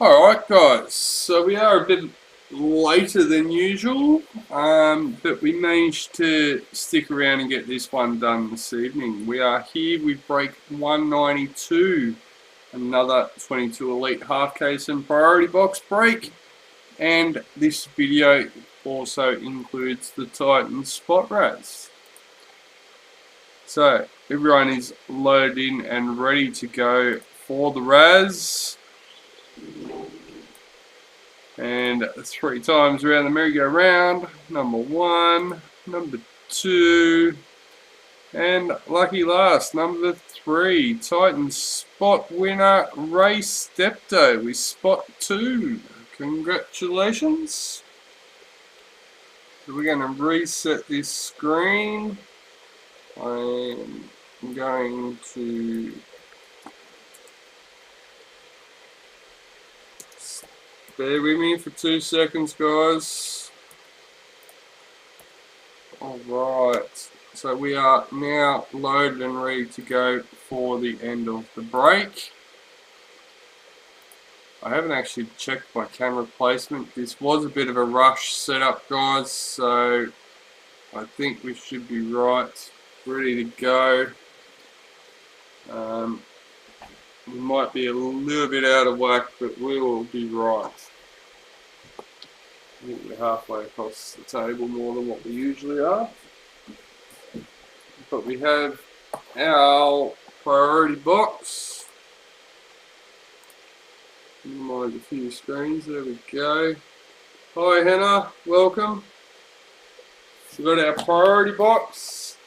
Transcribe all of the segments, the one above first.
Alright guys, so we are a bit later than usual, but we managed to stick around and get this one done this evening. We are here with break 192, another 22 Elite half case and priority box break, and this video also includes the Titans spot Razz. So everyone is loaded in and ready to go for the Razz. And 3 times around the merry-go-round. Number 1, number 2, and lucky last, number 3. Titans spot winner Ray Stepto with spot 2. Congratulations. So we're going to reset this screen. I'm going to bear with me for 2 seconds, guys. Alright, so we are now loaded and ready to go for the end of the break. I haven't actually checked my camera placement. This was a bit of a rush setup, guys, so I think we should be right, ready to go. We might be a little bit out of whack, but we will be right. I think we're halfway across the table more than what we usually are. But we have our priority box. Minimize a few screens, there we go. Hi Hannah, welcome. So we've got our priority box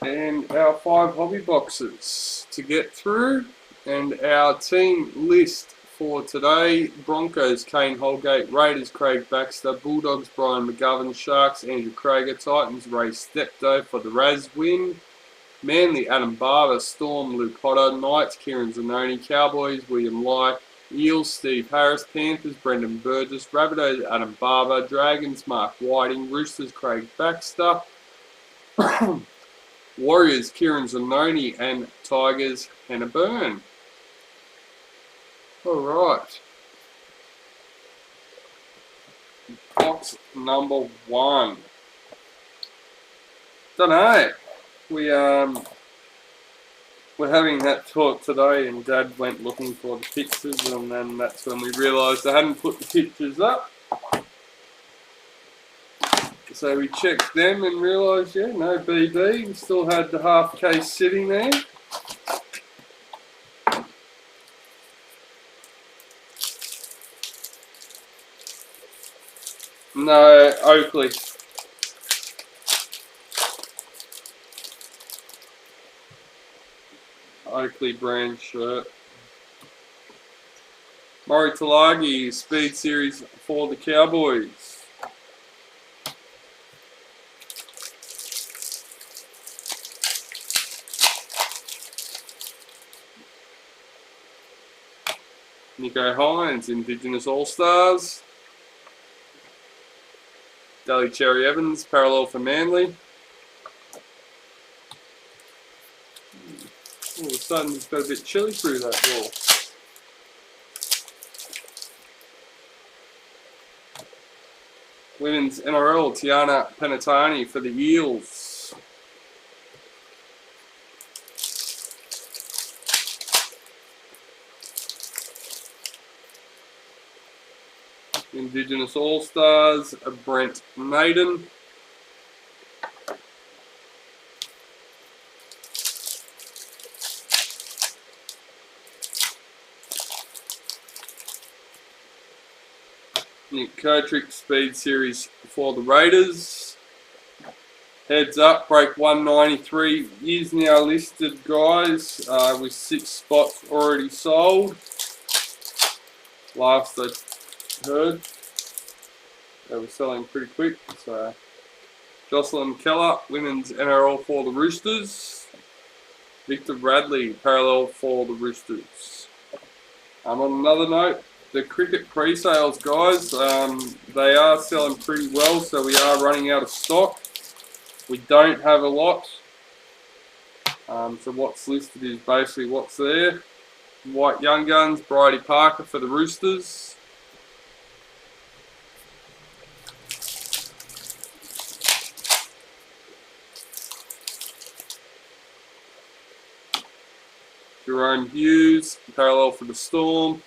and our 5 hobby boxes to get through. And our team list for today: Broncos, Kane Holgate; Raiders, Craig Baxter; Bulldogs, Brian McGovern; Sharks, Andrew Krager; Titans, Ray Stepto for the Razz win; Manly, Adam Barber; Storm, Luke Hodder; Knights, Kieran Zanoni; Cowboys, William Lai; Eels, Steve Harris; Panthers, Brendan Burgess; Rabbitohs, Adam Barber; Dragons, Mark Whiting; Roosters, Craig Baxter; Warriors, Kieran Zanoni; and Tigers, Hannah Byrne. Alright, box number 1. Dunno, we're having that talk today, and Dad went looking for the pictures, and then that's when we realised I hadn't put the pictures up. So we checked them and realised, yeah, no BB, we still had the half case sitting there. No, Oakley. Oakley brand shirt. Murray Talagi, Speed Series for the Cowboys. Nico Hines, Indigenous All-Stars. Daly Cherry Evans, parallel for Manly. All of a sudden it's got a bit chilly through that wall. Women's NRL, Tiana Penatani for the Eels. Indigenous All-Stars, Brent Naden. Nick Kotrick, Speed Series for the Raiders. Heads up, break 193 is now listed, guys, with 6 spots already sold. Last I heard, they were selling pretty quick. So Jocelyn Keller, Women's NRL for the Roosters. Victor Bradley, parallel for the Roosters. On another note, the cricket pre-sales, guys, they are selling pretty well, so we are running out of stock. We don't have a lot, so what's listed is basically what's there. White Young Guns, Bridie Parker for the Roosters. Jerome Hughes, parallel for the Storm.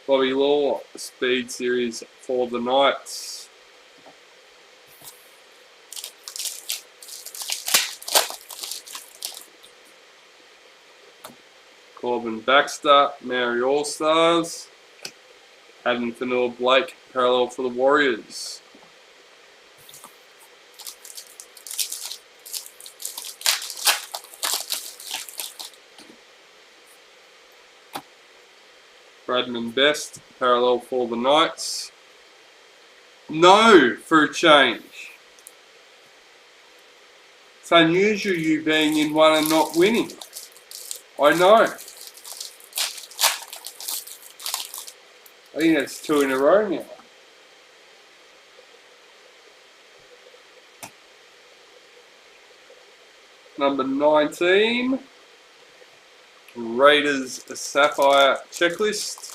Bobby Law, Speed Series for the Knights. Corbin Baxter, Mary All-Stars. Adam Fanua Blake, parallel for the Warriors. Bradman Best, parallel for the Knights. No, for a change. It's unusual you being in one and not winning. I know. I think that's 2 in a row now. Number 19. Raiders Sapphire Checklist.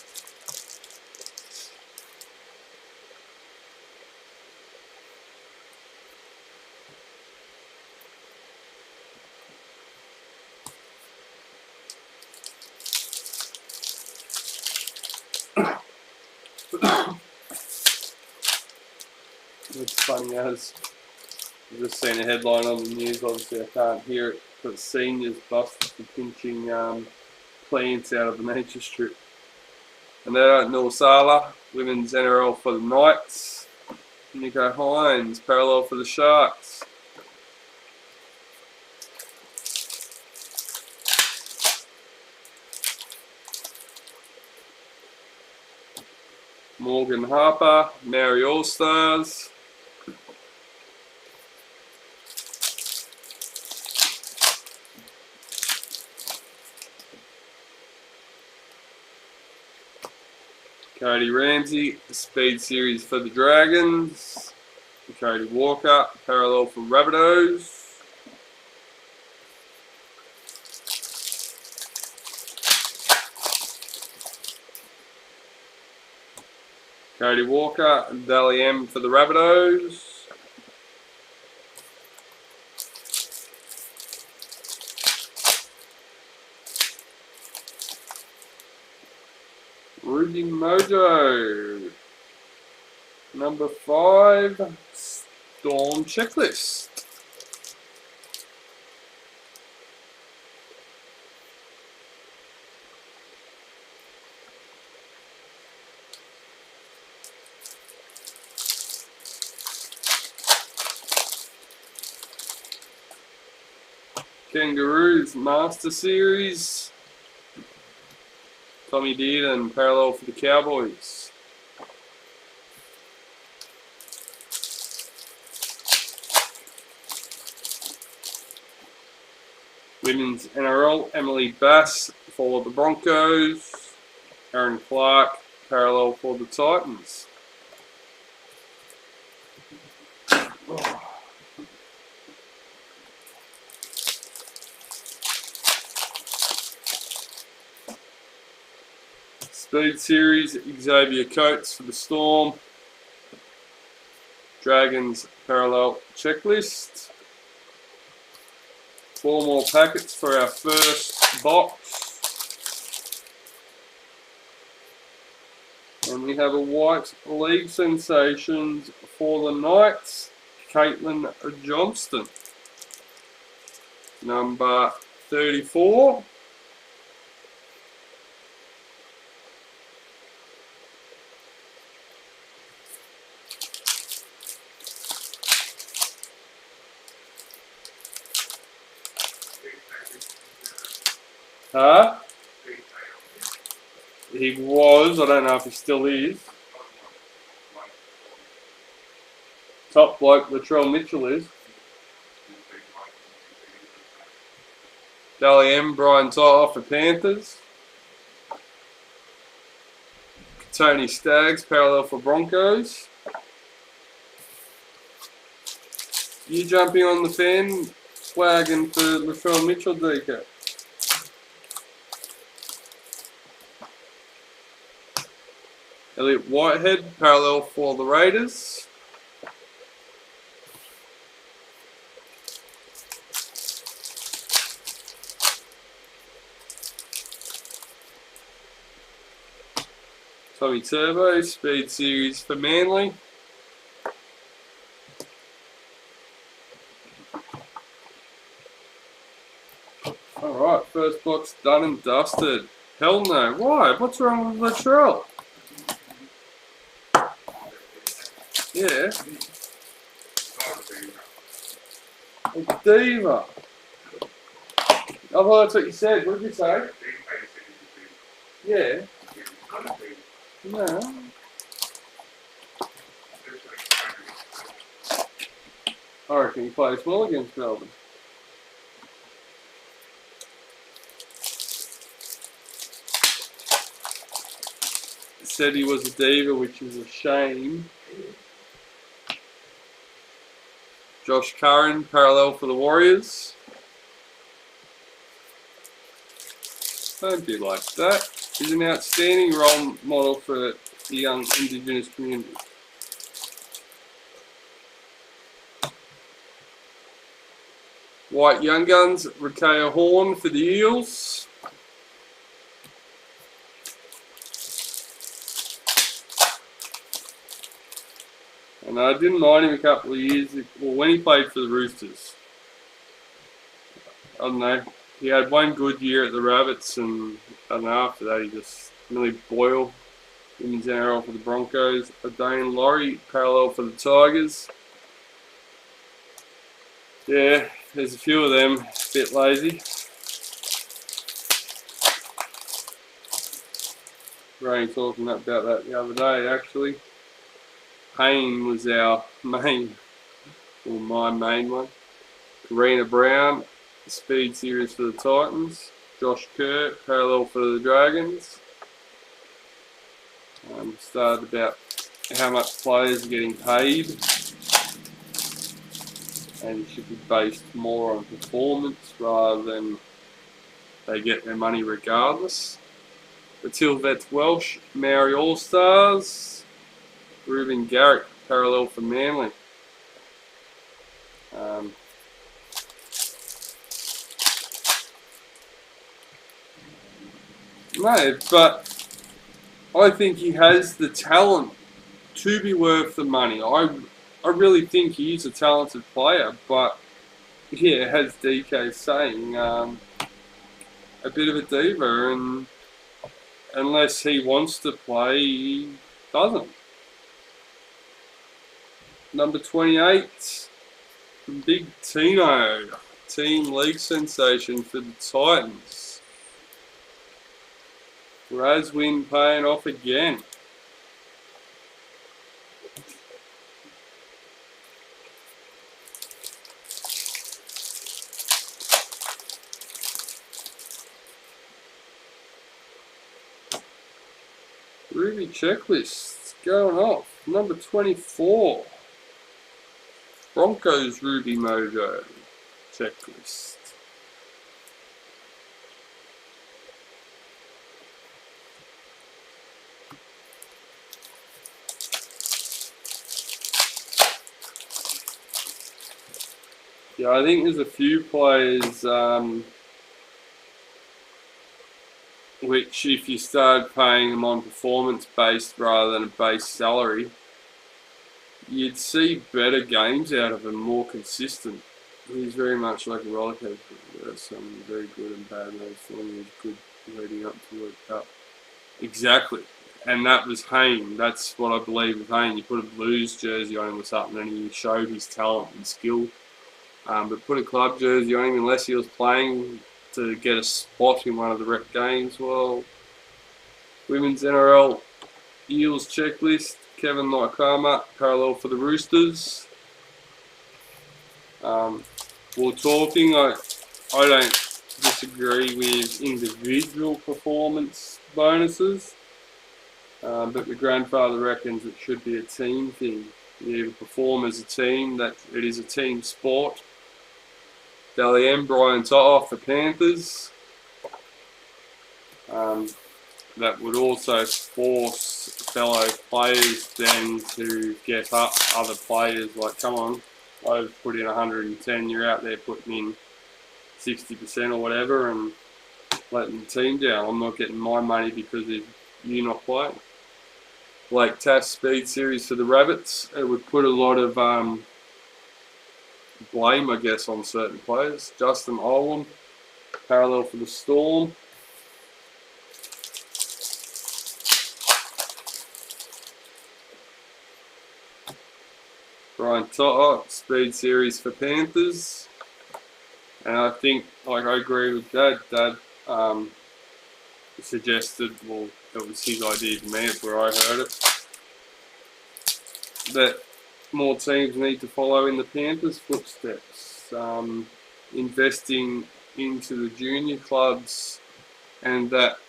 It's funny as I've just seen a headline on the news, obviously I can't hear it, but seniors busted for pinching plants out of the nature strip. And they don't know Sala, women's NRL for the Knights. Nico Hines, parallel for the Sharks. Morgan Harper, Mary All-Stars. Cody Ramsey, Speed Series for the Dragons. Cody Walker, parallel for Rabbitohs. Cody Walker, Dally M for the Rabbitohs. Rudy Mojo, number 5, Storm Checklist. Kangaroos Master Series. Tommy Dearden, parallel for the Cowboys. Women's NRL, Emily Bass for the Broncos. Aaron Clark, parallel for the Titans. Speed Series, Xavier Coates for the Storm. Dragons parallel checklist. 4 more packets for our first box. And we have a White League Sensations for the Knights, Caitlin Johnston. Number 34. Huh? He was, I don't know if he still is. Top bloke Latrell Mitchell is. Dally M, Brian Tyler for Panthers. Tony Staggs, parallel for Broncos. You jumping on the fan wagon for Latrell Mitchell, DK? Elliot Whitehead, parallel for the Raiders. Tommy Turbo, Speed Series for Manly. Alright, first box done and dusted. Hell no. Why? What's wrong with Latrell? Yeah. A diva. I thought that's what you said. What did you say? Yeah. No. I reckon he plays well against Melbourne. Said he was a diva, which is a shame. Josh Curran, parallel for the Warriors. Don't be like that. He's an outstanding role model for the young Indigenous community. White Young Guns, Rakea Horn for the Eels. And I didn't mind him a couple of years, well, when he played for the Roosters. I don't know, he had one good year at the Rabbits, and I don't know, after that he just really boiled. Women's NRL for the Broncos. Dane Laurie, parallel for the Tigers. Yeah, there's a few of them, a bit lazy. We were only talking about that the other day, actually. Payne was our main, or my main one. Karina Brown, Speed Series for the Titans. Josh Kerr, parallel for the Dragons. Started about how much players are getting paid, and it should be based more on performance rather than they get their money regardless. Matil Vets Welsh, Maori All-Stars. Ruben Garrick, parallel for Manly. No, but I think he has the talent to be worth the money. I really think he's a talented player, but yeah, as DK saying, a bit of a diva, and unless he wants to play, he doesn't. Number 28, Big Tino, team league sensation for the Titans. Razz win paying off again. Ruby checklist going off. Number 24. Broncos Ruby Mojo checklist. Yeah, I think there's a few players which, if you started paying them on performance based rather than a base salary, you'd see better games out of him, more consistent. He's very much like a roller coaster. There's some very good and bad days for him. He was good leading up to World Cup. Exactly. And that was Hayne. That's what I believe with Hayne. You put a Blues jersey on him or something and he showed his talent and skill. But put a club jersey on him unless he was playing to get a spot in one of the rep games. Well, Women's NRL Eels checklist. Kevin Naikama, parallel for the Roosters. We're talking, I don't disagree with individual performance bonuses, but the grandfather reckons it should be a team thing. You perform as a team, that it is a team sport. Dally M, Brian To'o for Panthers. That would also force fellow players then to get up other players. Like, come on, I've put in 110, you're out there putting in 60% or whatever and letting the team down. I'm not getting my money because of you not playing. Blake Tass Speed Series for the Rabbits. It would put a lot of blame, I guess, on certain players. Justin Olam, parallel for the Storm. Brian To'o, Speed Series for Panthers. And I think, like, I agree with Dad. Dad suggested, well, it was his idea to me, it's where I heard it, that more teams need to follow in the Panthers' footsteps. Investing into the junior clubs and that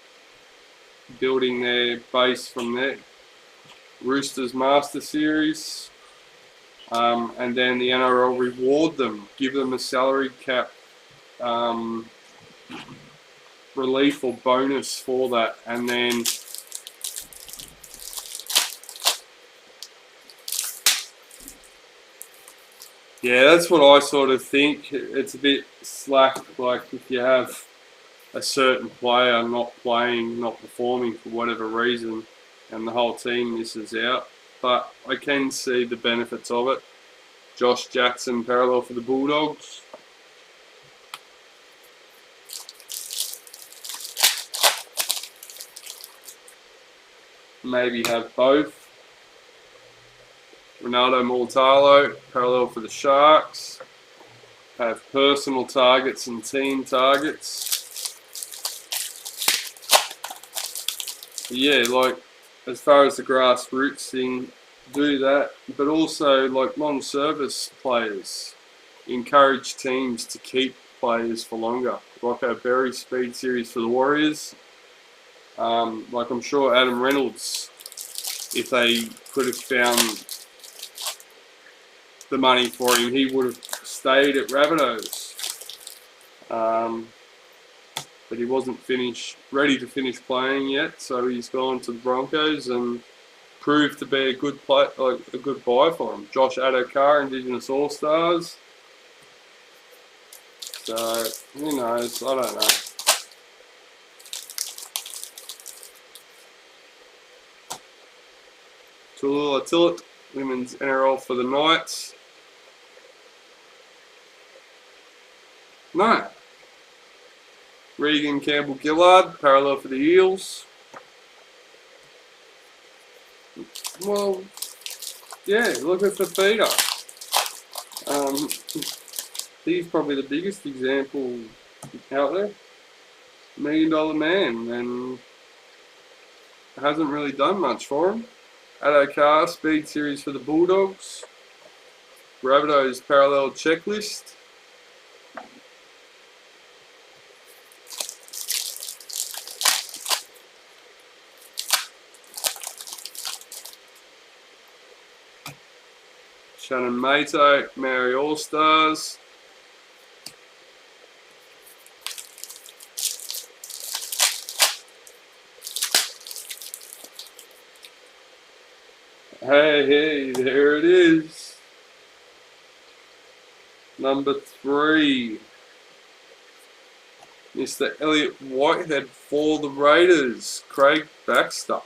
building their base from there. Roosters Master Series. And then the NRL reward them, give them a salary cap relief or bonus for that, and then yeah, that's what I sort of think. It's a bit slack, like if you have a certain player not playing, not performing for whatever reason, and the whole team misses out. But I can see the benefits of it. Josh Jackson, parallel for the Bulldogs. Maybe have both. Ronaldo Mulitalo, parallel for the Sharks. Have personal targets and team targets. But yeah, like, as far as the grassroots thing, do that, but also like non-service players, encourage teams to keep players for longer. Rocco Berry Speed Series for the Warriors. Like, I'm sure Adam Reynolds, if they could have found the money for him, he would have stayed at Rabbitohs. But he wasn't ready to finish playing yet, so he's gone to the Broncos and proved to be a good play, like a good buy for him. Josh Adokar, Indigenous All-Stars. So who knows? I don't know. Tallulah Tillett, Women's NRL for the Knights. No. Regan Campbell-Gillard, parallel for the Eels. Well, yeah, look at Fafita. He's probably the biggest example out there. $1 million man, and hasn't really done much for him. Adokar, Speed Series for the Bulldogs. Rabbitohs parallel checklist. Shannon Mato, Maori All-Stars. Hey, there it is. Number 3. Mr. Elliot Whitehead for the Raiders, Craig Baxter.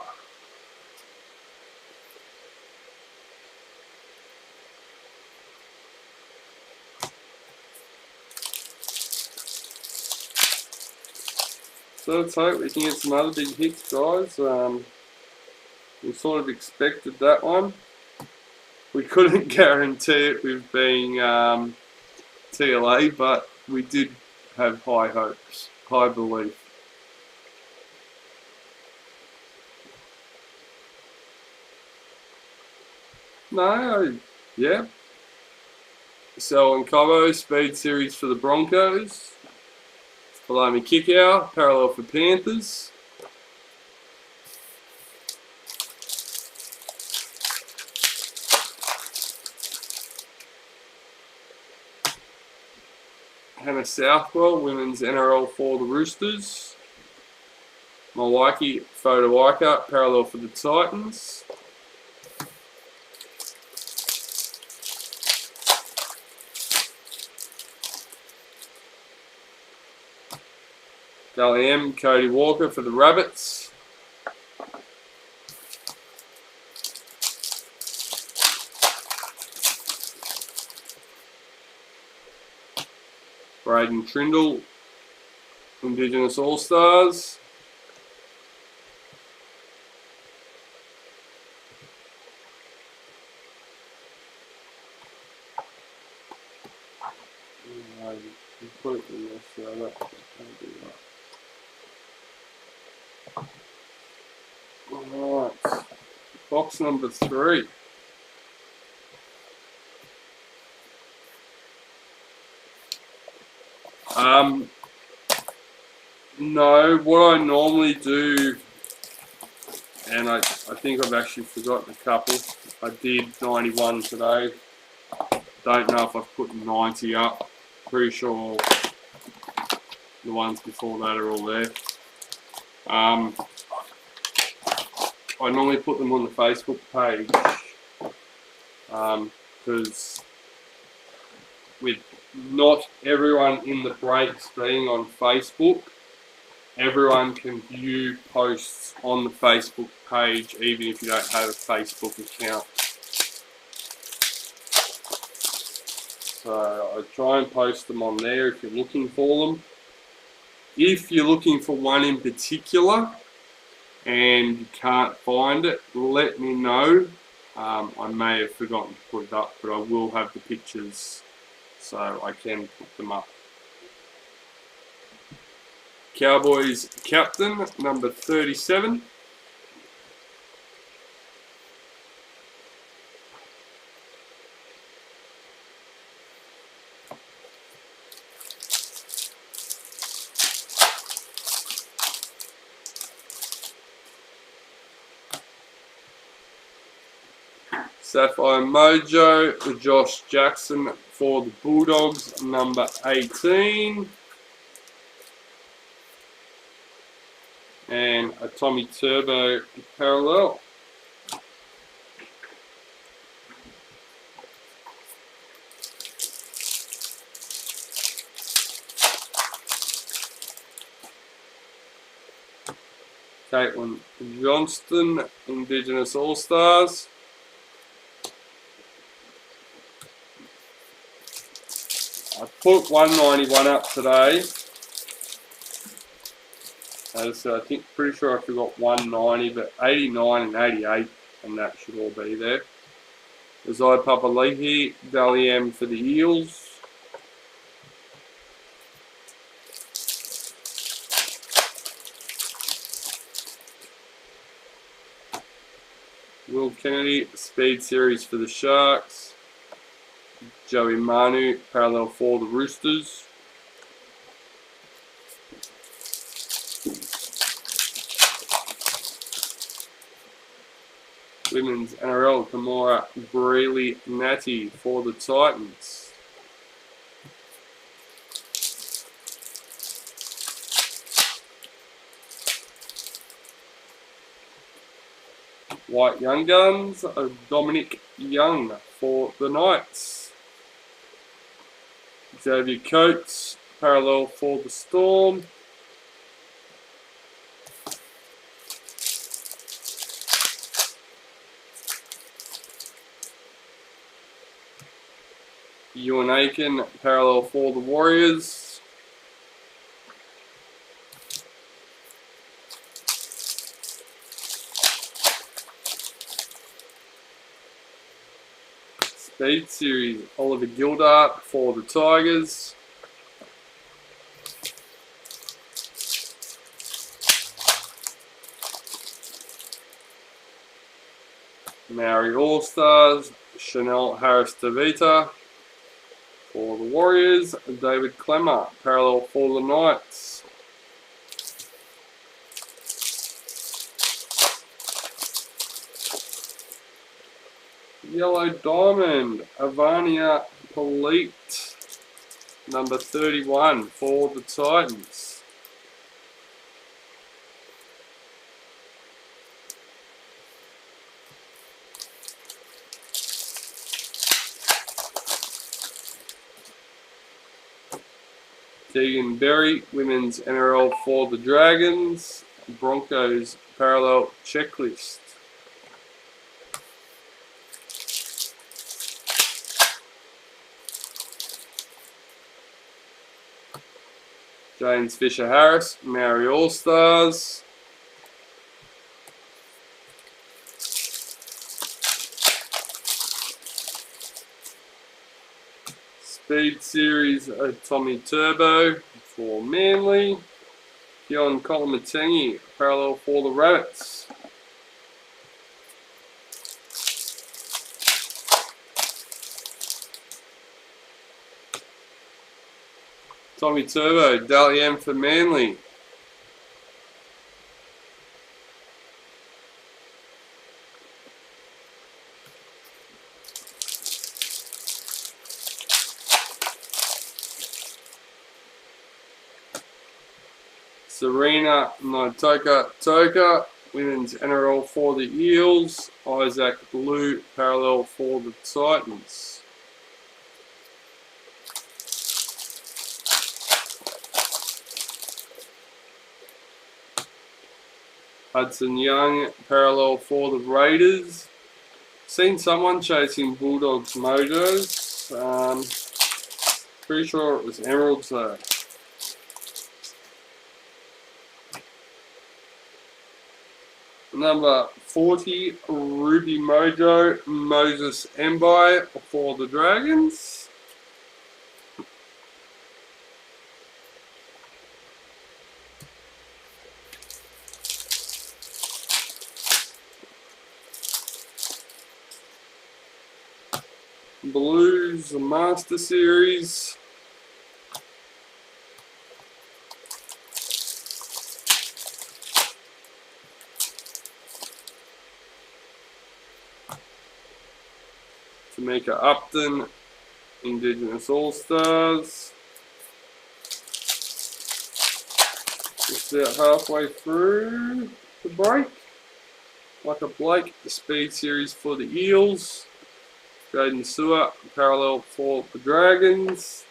So let's hope we can get some other big hits, guys. We sort of expected that one. We couldn't guarantee it with being TLA, but we did have high hopes, high belief. No, yeah. Selwyn Cobbo, Speed Series for the Broncos. Below me Kickout, parallel for Panthers. Hannah Southwell, Women's NRL for the Roosters. Milwaukee Photo Ica, parallel for the Titans. Dally M, Cody Walker for the Rabbits. Braden Trindle, Indigenous All-Stars. Completely messed that up. Can't do that. Alright, box number 3. No, what I normally do, and I think I've actually forgotten a couple. I did 91 today. Don't know if I've put 90 up. Pretty sure the ones before that are all there. I normally put them on the Facebook page because with not everyone in the breaks being on Facebook, everyone can view posts on the Facebook page even if you don't have a Facebook account. So I try and post them on there if you're looking for them. If you're looking for one in particular and you can't find it, let me know. I may have forgotten to put it up, but I will have the pictures so I can put them up. Cowboys captain, number 37. Sapphire Mojo, Josh Jackson for the Bulldogs, number 18. And a Tommy Turbo parallel. Caitlin Johnston, Indigenous All-Stars. I put 191 up today. As I think, pretty sure I forgot 190, but 89 and 88, and that should all be there. Azai Papali'i, Dally M for the Eels. Will Kennedy, Speed Series for the Sharks. Joey Manu, parallel for the Roosters. Women's NRL, Kamora Brealey Natty for the Titans. White Young Guns, Dominic Young for the Knights. Xavier Coates, parallel for the Storm. Ewan Aiken, parallel for the Warriors. Speed Series, Oliver Gildart for the Tigers. Maori All-Stars, Chanel Harris-Tavita for the Warriors. David Clemmer, parallel for the Knights. Yellow Diamond, Avania Polite number 31 for the Titans. Deegan Berry, Women's NRL for the Dragons. Broncos Parallel Checklist. James Fisher-Harris, Maori All-Stars. Speed Series Tommy Turbo for Manly. Keon Kolomatangi, parallel for the Rabbits. Tommy Turbo, Dally M for Manly. Serena Notoka Toka, Women's NRL for the Eels. Isaac Blue, parallel for the Titans. Hudson Young, parallel for the Raiders. Seen someone chasing Bulldogs mojos. Pretty sure it was Emeralds though. Number 40, Ruby Mojo, Moses Mbai for the Dragons. Blues Master Series. Tamika Upton, Indigenous All-Stars. Just about halfway through the break. Like a Blake, the Speed Series for the Eels. Jaden Sewer, parallel for the Dragons.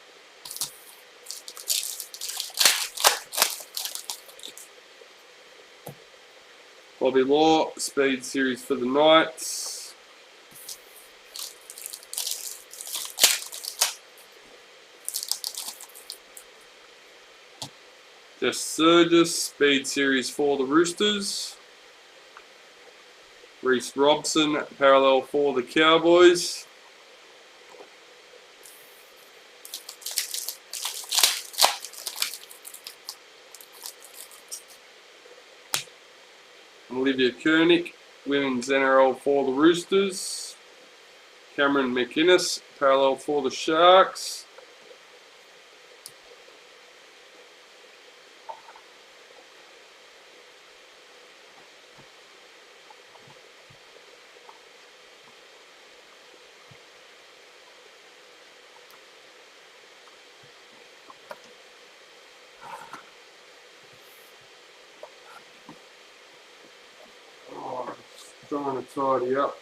Bobby Law, Speed Series for the Knights. Jess Surgis, Speed Series for the Roosters. Reece Robson, parallel for the Cowboys. Olivia Koenig, Women's NRL for the Roosters. Cameron McInnes, parallel for the Sharks. Trying to tidy up.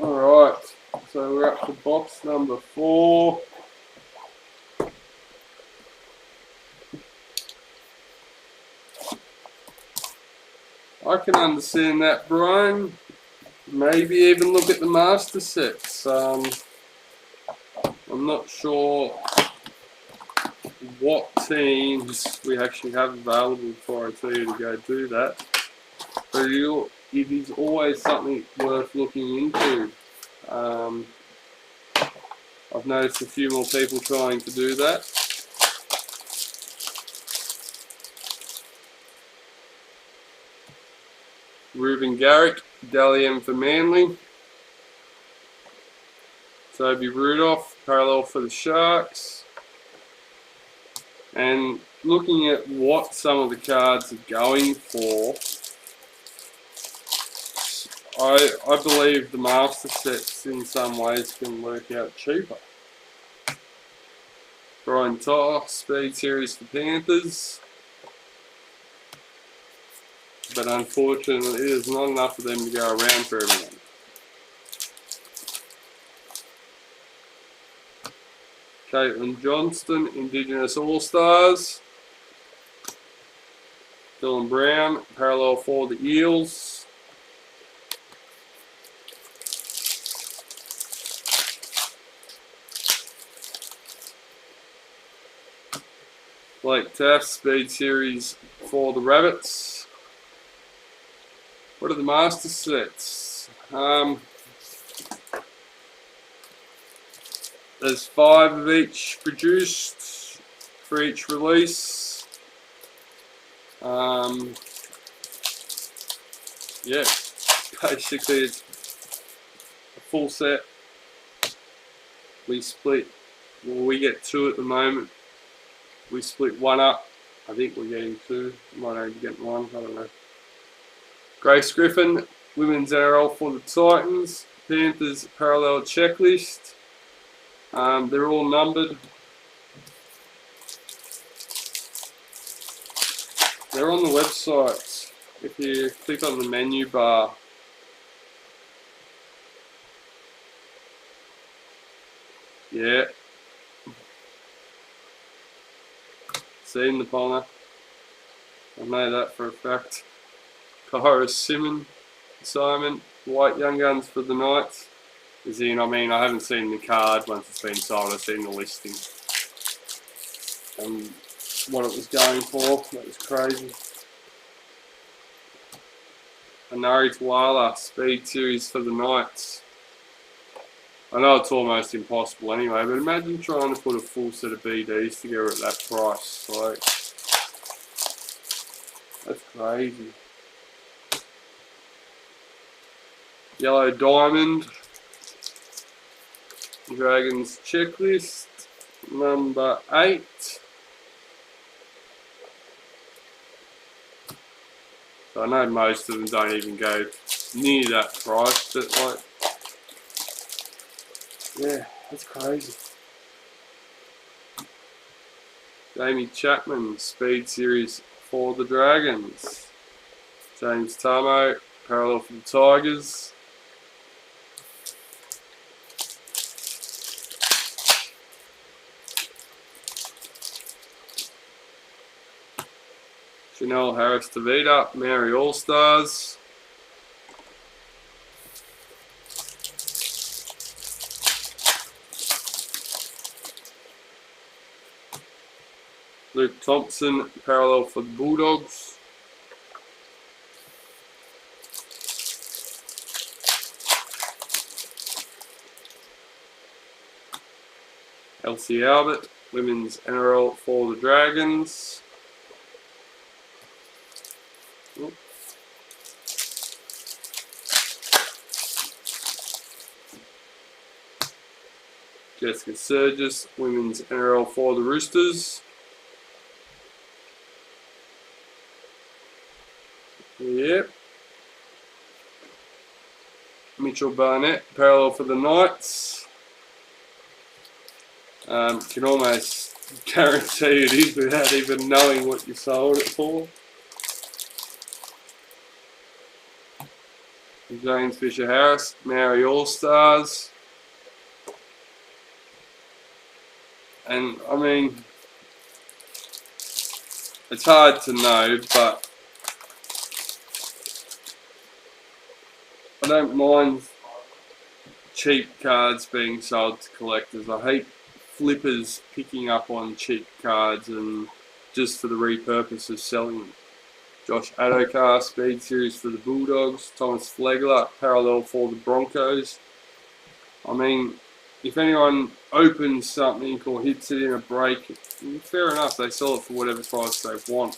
Alright, so we're up to box number 4. I can understand that, Brian. Maybe even look at the master sets. I'm not sure what teams we actually have available before I tell you to go do that. But it is always something worth looking into. I've noticed a few more people trying to do that. Ruben Garrick, Dally M for Manly. Toby Rudolph, parallel for the Sharks. And looking at what some of the cards are going for, I believe the master sets in some ways can work out cheaper. Brian Tyler, Speed Series for Panthers. But unfortunately, there's not enough of them to go around for everyone. Caitlin Johnston, Indigenous All-Stars. Dylan Brown, parallel for the Eels. Blake Taft, Speed Series for the Rabbits. What are the master sets? There's 5 of each produced for each release. Yeah, basically it's a full set. We split, well, we get 2 at the moment. We split 1 up. I think we're getting 2. We might only get 1, I don't know. Grace Griffin, Women's NRL for the Titans. Panthers parallel checklist. They're all numbered. They're on the website. If you click on the menu bar. Yeah. Seen the Ponga. I know that for a fact. Kyra Simon, White Young Guns for the Knights is in. I mean, I haven't seen the card once it's been sold. I've seen the listing and what it was going for. That was crazy. Anari Tuala, Speed Series for the Knights. I know it's almost impossible anyway, but imagine trying to put a full set of BDs together at that price. Like, that's crazy. Yellow Diamond, Dragons Checklist, number 8. So I know most of them don't even go near that price, but like, yeah, that's crazy. Jamie Chapman, Speed Series for the Dragons. James Tamo, parallel for the Tigers. Chanel Harris Tavita, Mary All-Stars. Luke Thompson, parallel for the Bulldogs. Elsie Albert, Women's NRL for the Dragons. Jessica Surgis, Women's NRL for the Roosters. Yep. Mitchell Barnett, parallel for the Knights. Can almost guarantee it is without even knowing what you sold it for. James Fisher Harris, Maori All-Stars. And I mean, it's hard to know, but I don't mind cheap cards being sold to collectors. I hate flippers picking up on cheap cards and just for the repurpose of selling them. Josh Adokar, Speed Series for the Bulldogs. Thomas Flegler, parallel for the Broncos. I mean, if anyone opens something or hits it in a break, fair enough, they sell it for whatever price they want.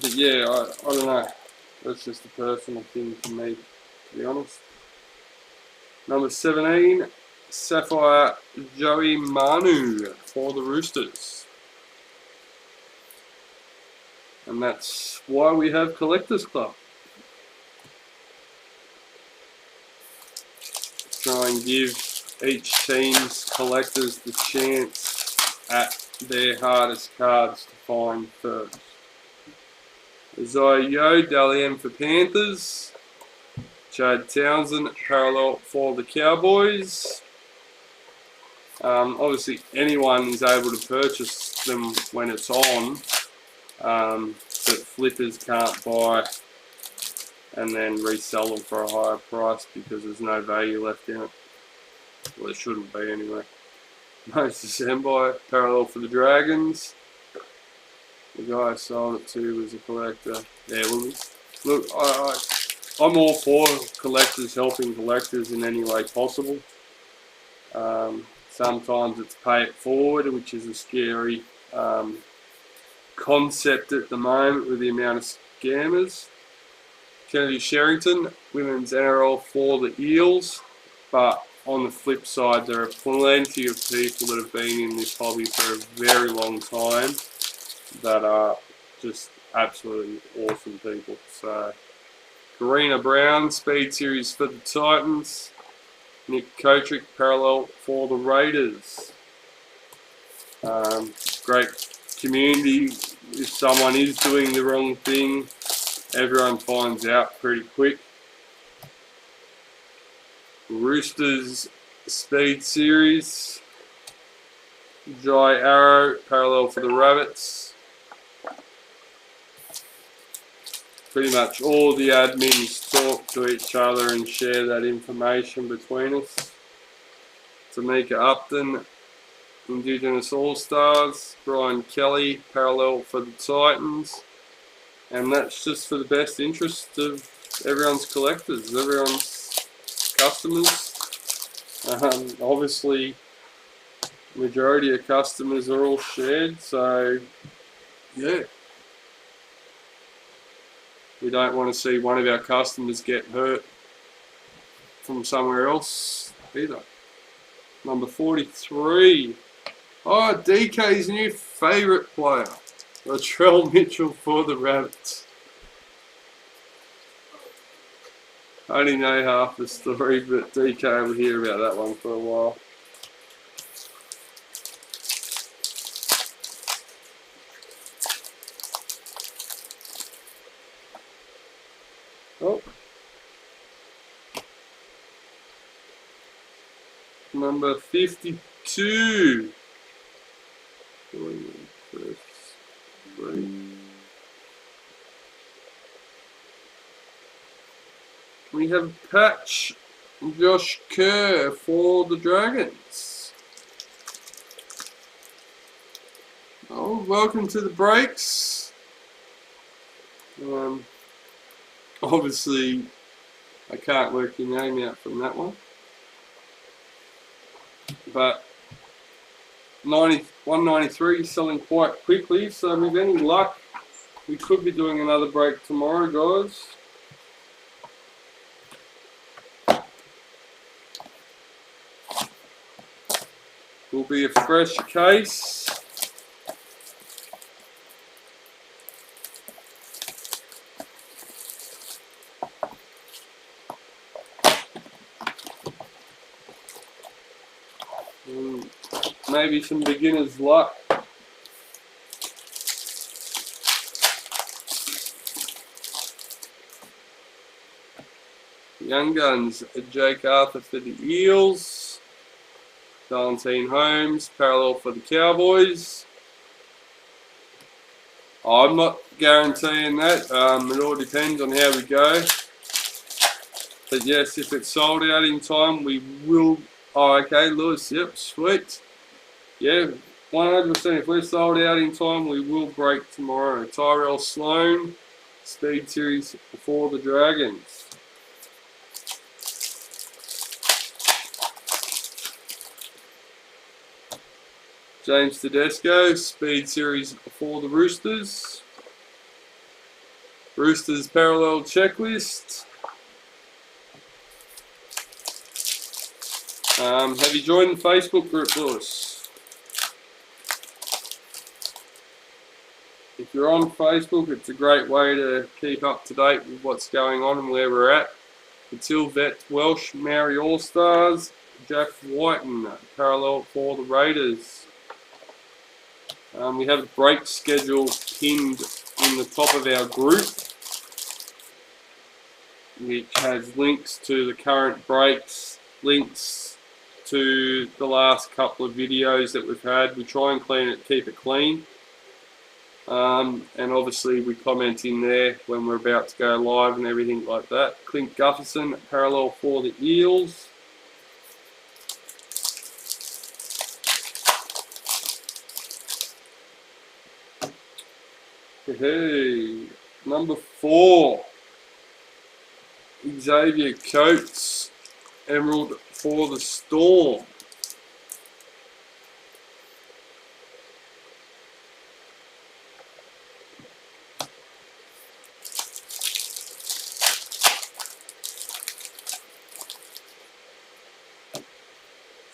But yeah, I don't know. That's just a personal thing for me, to be honest. Number 17, Sapphire Joey Manu for the Roosters. And that's why we have Collectors Club. Try and give each team's collectors the chance at their hardest cards to find first. Isaiah Dalian for Panthers. Chad Townsend parallel for the Cowboys. Obviously anyone is able to purchase them when it's on, but flippers can't buy and then resell them for a higher price because there's no value left in it. Well, there shouldn't be anyway. Most December parallel for the Dragons. The guy I sold it to was a collector. Yeah, look, I'm all for collectors helping collectors in any way possible. Sometimes it's pay it forward, which is a scary concept at the moment with the amount of scammers. Kennedy Sherrington, women's NRL for the Eels, but on the flip side, there are plenty of people that have been in this hobby for a very long time that are just absolutely awesome people. So, Karina Brown, Speed Series for the Titans. Nick Kotrick, parallel for the Raiders. Great community. If someone is doing the wrong thing, everyone finds out pretty quick. Roosters Speed Series. Jai Arrow, parallel for the Rabbits. Pretty much all the admins talk to each other and share that information between us. Tamika Upton, Indigenous All-Stars. Brian Kelly, parallel for the Titans. And that's just for the best interest of everyone's collectors, everyone's customers. Obviously, majority of customers are all shared, so yeah. We don't want to see one of our customers get hurt from somewhere else either. Number 43. Oh, DK's new favourite player. Latrell Mitchell for the Rabbits. I only know half the story, but DK will hear about that one for a while. Oh. Number 52. We have Patch Josh Kerr for the Dragons. Oh, welcome to the breaks. Obviously, I can't work your name out from that one. But 193 selling quite quickly, so with any luck, we could be doing another break tomorrow, guys. Will be a fresh case. And maybe some beginner's luck. Young Guns, Jake Arthur for the Eels. Valentine Holmes, parallel for the Cowboys. I'm not guaranteeing that. It all depends on how we go. But yes, if it's sold out in time, we will. Oh, okay, Lewis. Yep, sweet. Yeah, 100%. If we're sold out in time, we will break tomorrow. Tyrell Sloan, Speed Series for the Dragons. James Tedesco, Speed Series for the Roosters. Roosters Parallel Checklist. Have you joined the Facebook group, Lewis? If you're on Facebook, it's a great way to keep up to date with what's going on and where we're at. Until Vet Welsh, Maori All-Stars, Jack Whiten, parallel for the Raiders. We have a break schedule pinned in the top of our group, which has links to the current breaks, links to the last couple of videos that we've had. We try and keep it clean. And obviously we comment in there when we're about to go live and everything like that. Clint Gufferson, parallel for the Eels. Hey, number 4, Xavier Coates, Emerald for the Storm.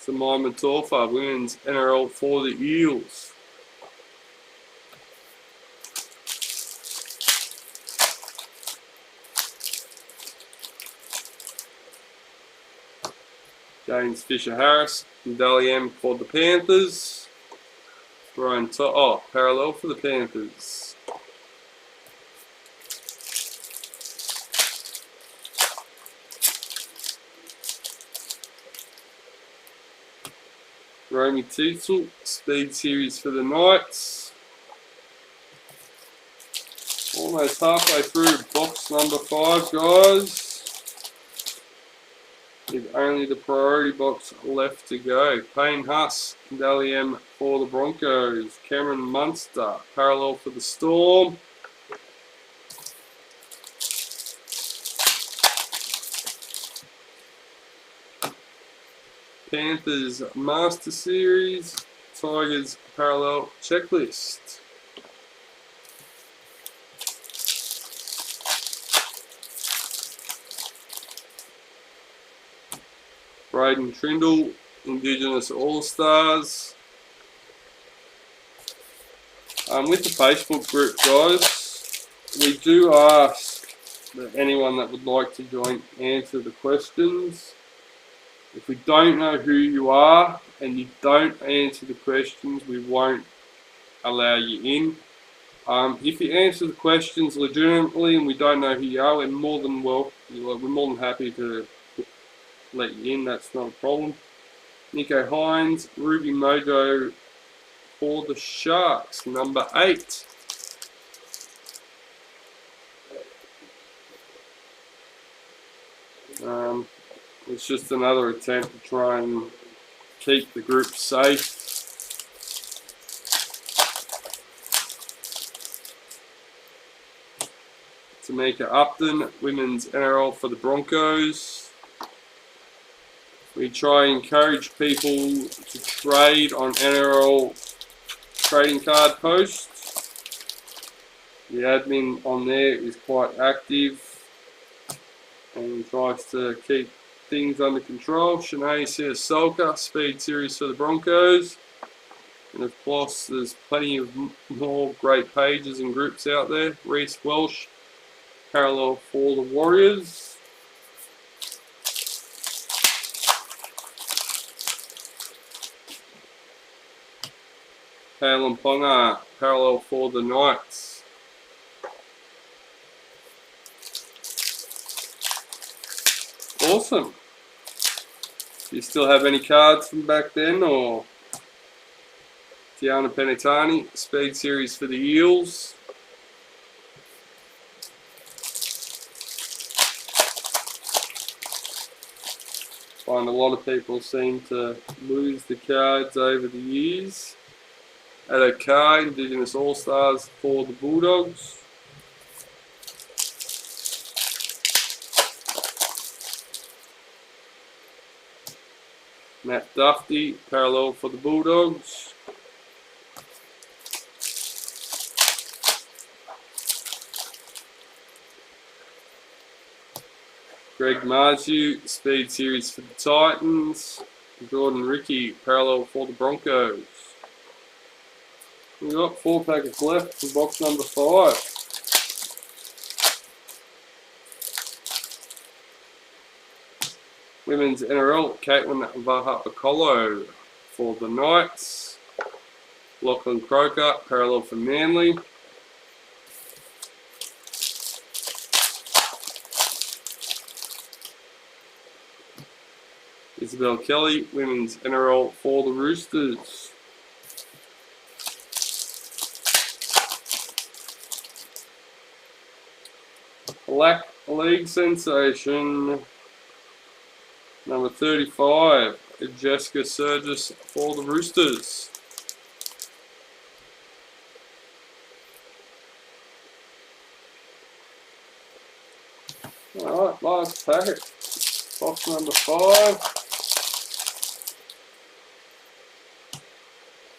Samai Matofa, women's NRL for the Eels. James Fisher-Harris, Dally M for the Panthers. Brian parallel for the Panthers. Romy Teasel, Speed Series for the Knights. Almost halfway through box number 5, guys. With only the priority box left to go. Payne Huss, Dally M for the Broncos. Cameron Munster, parallel for the Storm. Panthers Master Series. Tigers Parallel Checklist. Braden Trindle, Indigenous All-Stars. With the Facebook group, guys, we do ask that anyone that would like to join answer the questions. If we don't know who you are and you don't answer the questions, we won't allow you in. If you answer the questions legitimately and we don't know who you are, we're more than happy to let you in. That's not a problem. Nico Hines, Ruby Mojo for the Sharks, number 8. It's just another attempt to try and keep the group safe. Tamika Upton, women's NRL for the Broncos. We try and encourage people to trade on NRL trading card posts. The admin on there is quite active and tries to keep things under control. Shanae Siasolka, Speed Series for the Broncos. And of course, there's plenty of more great pages and groups out there. Reece Welsh, parallel for the Warriors. Palin Ponga, parallel for the Knights. Awesome. Do you still have any cards from back then, or Tiana Penitani, Speed Series for the Eels. Find a lot of people seem to lose the cards over the years. Addo Carr, Indigenous All-Stars for the Bulldogs. Matt Duffy, parallel for the Bulldogs. Greg Marju, Speed Series for the Titans. Jordan Ricky, parallel for the Broncos. We've got 4 packets left for box number 5. Women's NRL, Caitlin Vahapakolo for the Knights. Lachlan Croker, parallel for Manly. Isabel Kelly, Women's NRL for the Roosters. Black League sensation, number 35, Jessica Surgis for the Roosters. Alright, last packet. Box number 5.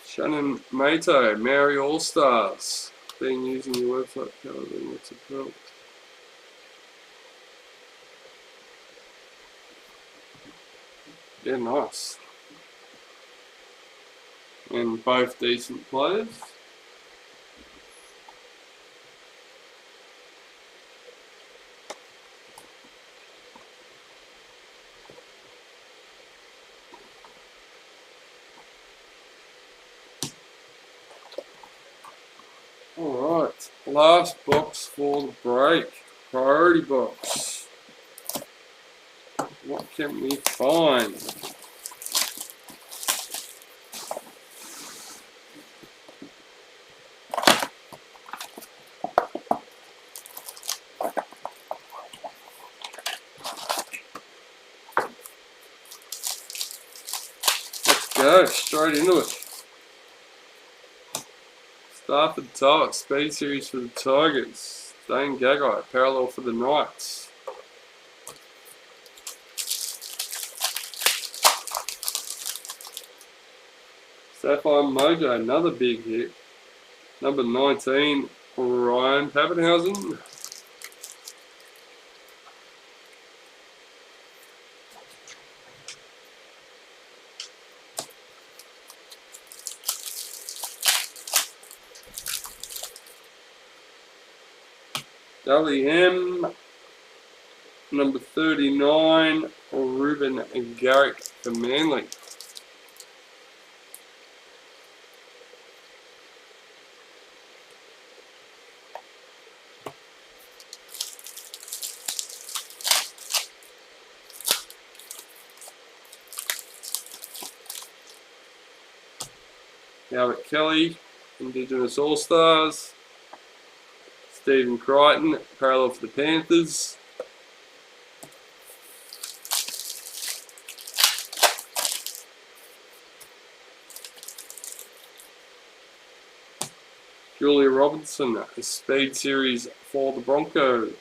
Shannon Mato, Mary All-Stars. Been using your website, Calvin, what's it called? Yeah, nice. And both decent players. Alright, last box for the break. Priority box. What can we find? Let's go, straight into it. Start at the top, speed series for the Tigers. Dane Gagai, parallel for the Knights. Sapphire Mojo, another big hit. Number 19, Ryan Pappenhausen. WM, number 39, Ruben Garrick for Manly. Albert Kelly, Indigenous All-Stars. Stephen Crichton, parallel for the Panthers. Julia Robinson, a speed series for the Broncos.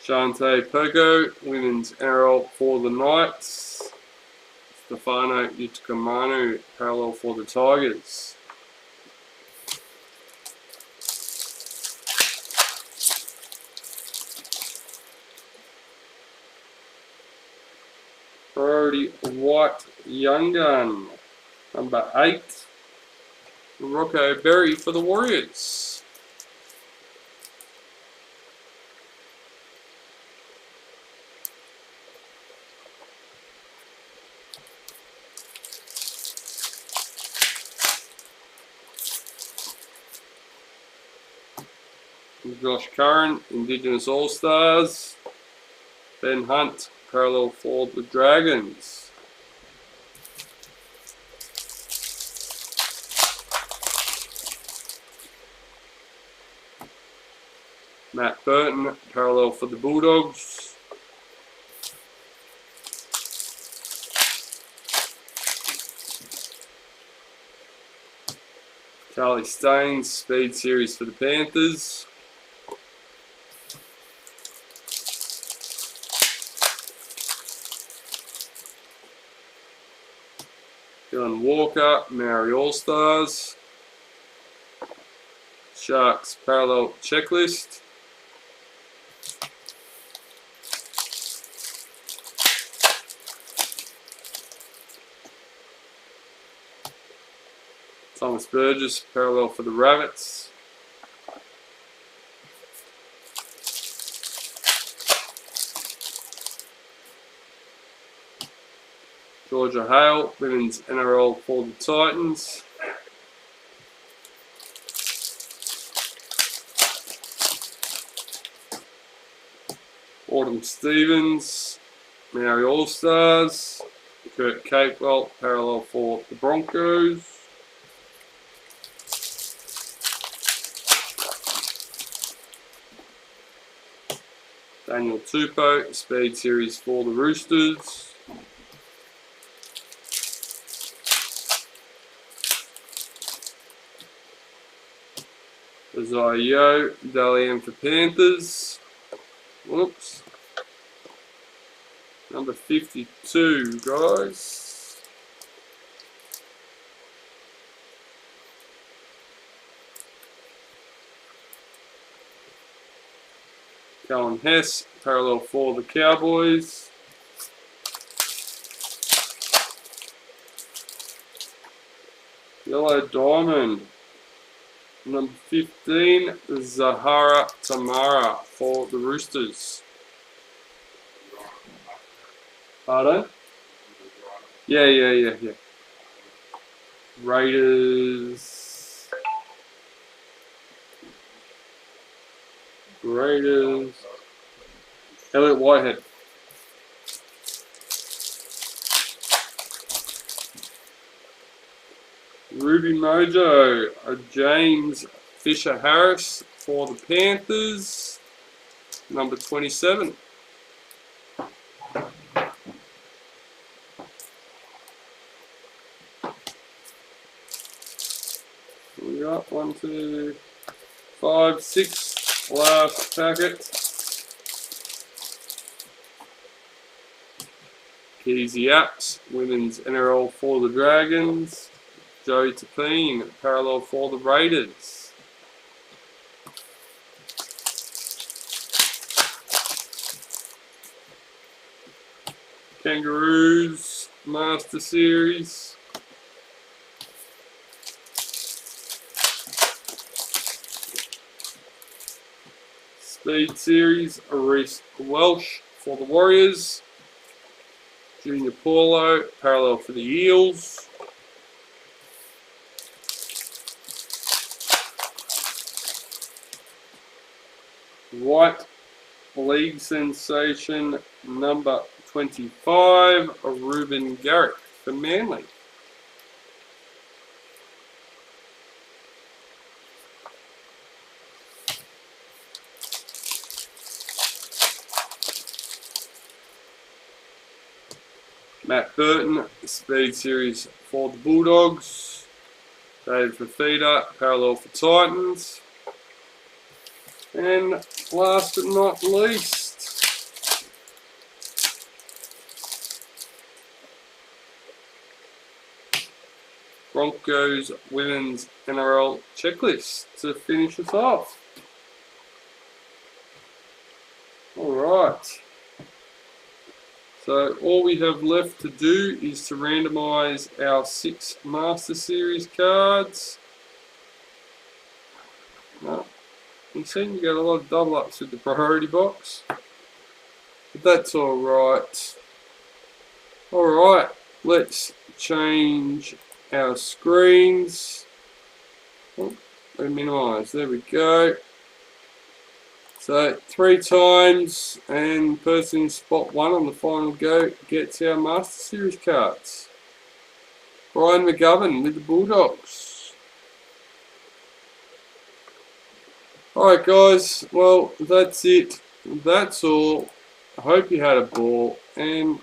Shante Poco, Women's NRL for the Knights. Stefano Utukamanu, parallel for the Tigers. Priority White Young Gun, number 8, Rocco Berry for the Warriors. Josh Curran, Indigenous All-Stars. Ben Hunt, parallel for the Dragons. Matt Burton, parallel for the Bulldogs. Charlie Staines, speed series for the Panthers. Dylan Walker, Maori All-Stars. Sharks parallel checklist. Thomas Burgess, parallel for the Rabbits. Georgia Hale, women's NRL for the Titans. Autumn Stevens, Maori All-Stars. Kurt Capewell, parallel for the Broncos. Daniel Tupou, Speed Series for the Roosters. Isaiah Yeo, Dalian for Panthers. Whoops. Number 52, guys. Callan Hess, parallel for the Cowboys. Yellow Diamond. Number 15, Zahara Tamara for the Roosters. Pardon? Yeah. Raiders. Elliot Whitehead. Ruby Mojo, James Fisher Harris for the Panthers, number 27. We got 1, 2, 5, 6, last packet. Keezy Apps, women's NRL for the Dragons. Joey Tapine, parallel for the Raiders. Kangaroos, Master Series. Speed Series, Reece Welsh for the Warriors. Junior Paulo, parallel for the Eels. White League Sensation number 25, Ruben Garrick for Manly. Matt Burton, Speed Series for the Bulldogs. David Fafita, parallel for Titans. And last but not least, Broncos Women's NRL Checklist to finish us off. Alright. So all we have left to do is to randomise our 6 Master Series cards. No. You seem to get a lot of double ups with the priority box, but that's alright. Alright, let's change our screens. Oh, minimise, there we go. So 3 times, and person in spot 1 on the final go gets our Master Series cards. Brian McGovern with the Bulldogs. Alright guys, well that's it. That's all. I hope you had a ball, and